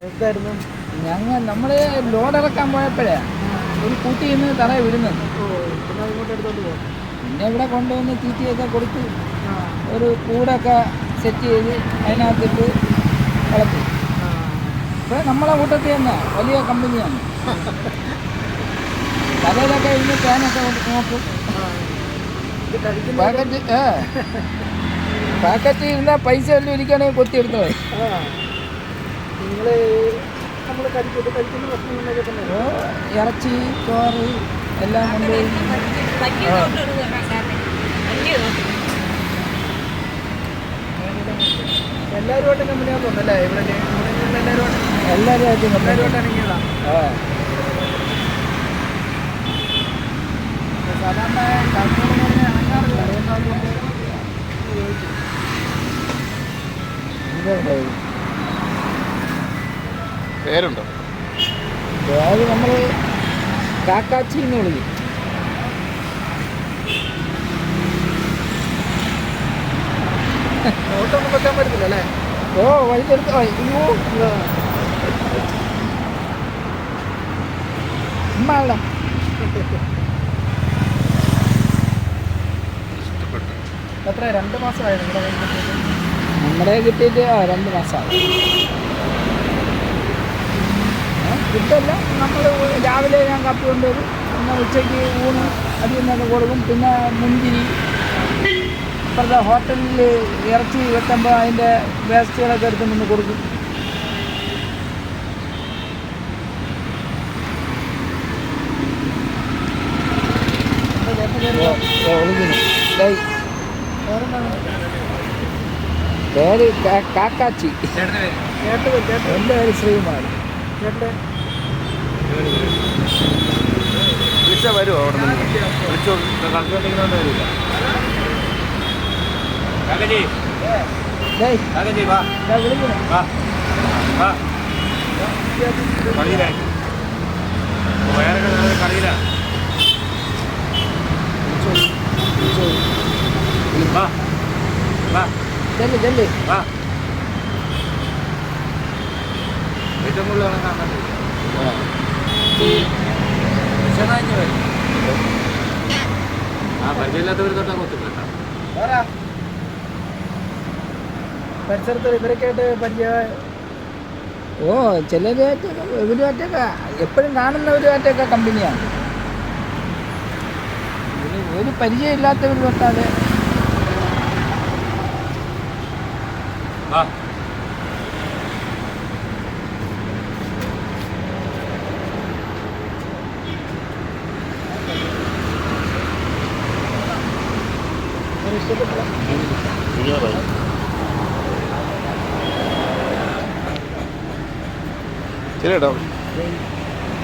എന്തായിരുന്നു? നമ്മൾ ലോഡ് ഇറക്കാൻ പോയപ്പോഴേ ഒരു കൂട്ടി നിന്ന് തറയെ വിടുന്നത്. പിന്നെ ഇങ്ങോട്ട് എടുത്തോണ്ട് പോകും. പിന്നെ ഇവിടെ കൊണ്ടുവന്ന് തീറ്റിയൊക്കെ കൊടുത്ത് ഒരു കൂടൊക്കെ സെറ്റ് ചെയ്ത് അതിനകത്തിട്ട് വളർത്തി. ഇപ്പോൾ നമ്മളെ കൂട്ടത്തിൽ തന്നെ വലിയ കമ്പനിയാണ്. കടയിലൊക്കെ ഇരുന്ന് ഫാനൊക്കെ നോക്കും. പാക്കറ്റ് ഇരുന്നാൽ പൈസ എല്ലാം ഇരിക്കുകയാണെങ്കിൽ കൊത്തിയെടുത്തത്. നിങ്ങൾ കഴിക്കുന്ന ഭക്ഷണങ്ങളൊക്കെ തന്നെ ഇറച്ചി ചോറ് എല്ലാം കൊണ്ടുപോയി എല്ലാവരുമായിട്ടും കമ്പനിയാകുന്നുണ്ടല്ലേ? ഇവിടെ എല്ലാവരുമായിട്ടും ഇറങ്ങിയതാണ്. സാധാരണ കാസർഗോഡ് ഇറങ്ങാറില്ല. അതുകൊണ്ടാണ് പേരുണ്ടോ? പേര് നമ്മൾ കാക്കാച്ചി എന്ന് വിളിക്കും. ഓട്ടൊന്നും വെക്കാൻ പറ്റത്തില്ല അല്ലേ? വഴിച്ചെടുത്ത് അയ്യോ ഉമ്മാളെ എത്ര 2 മാസമായി നമ്മളെ കിട്ടിയിട്ട് 2 മാസമായി. കിട്ടല്ല, നമ്മൾ രാവിലെ ഞാൻ കാപ്പി കൊണ്ടുവരും, പിന്നെ ഉച്ചയ്ക്ക് ഊണ് അതിൽ നിന്നൊക്കെ കൊടുക്കും. പിന്നെ മുന്തിരി ഇപ്പോഴത്തെ ഹോട്ടലിൽ ഇറച്ചി വെക്കുമ്പോൾ അതിൻ്റെ വേസ്റ്റുകളൊക്കെ എടുത്ത് നിന്ന് കൊടുക്കും. പേര് കാക്കാച്ചി. എൻ്റെ പേര് ശ്രീകുമാർ. വിളിച്ചാൽ വരുമോ? അവിടെ നിന്ന് വിളിച്ചോ. കളിച്ചോണ്ടിരിക്കുന്നോണ്ട് വരില്ല. ഏറ്റവും കൂടുതൽ കാണാൻ പരിചയമില്ലാത്തവർ തൊട്ടാ കൊത്തില്ല. പരിസരത്ത് ഇവരൊക്കെയായിട്ട് പരിചയം? ചിലരുമായിട്ടൊക്കെ ഇവരുമായിട്ടൊക്കെ എപ്പോഴും കാണുന്നവരുമായിട്ടൊക്കെ കമ്പനിയാണ്. ഒരു പരിചയമില്ലാത്തവർ തൊട്ടാതെ ശരി കേട്ടോ.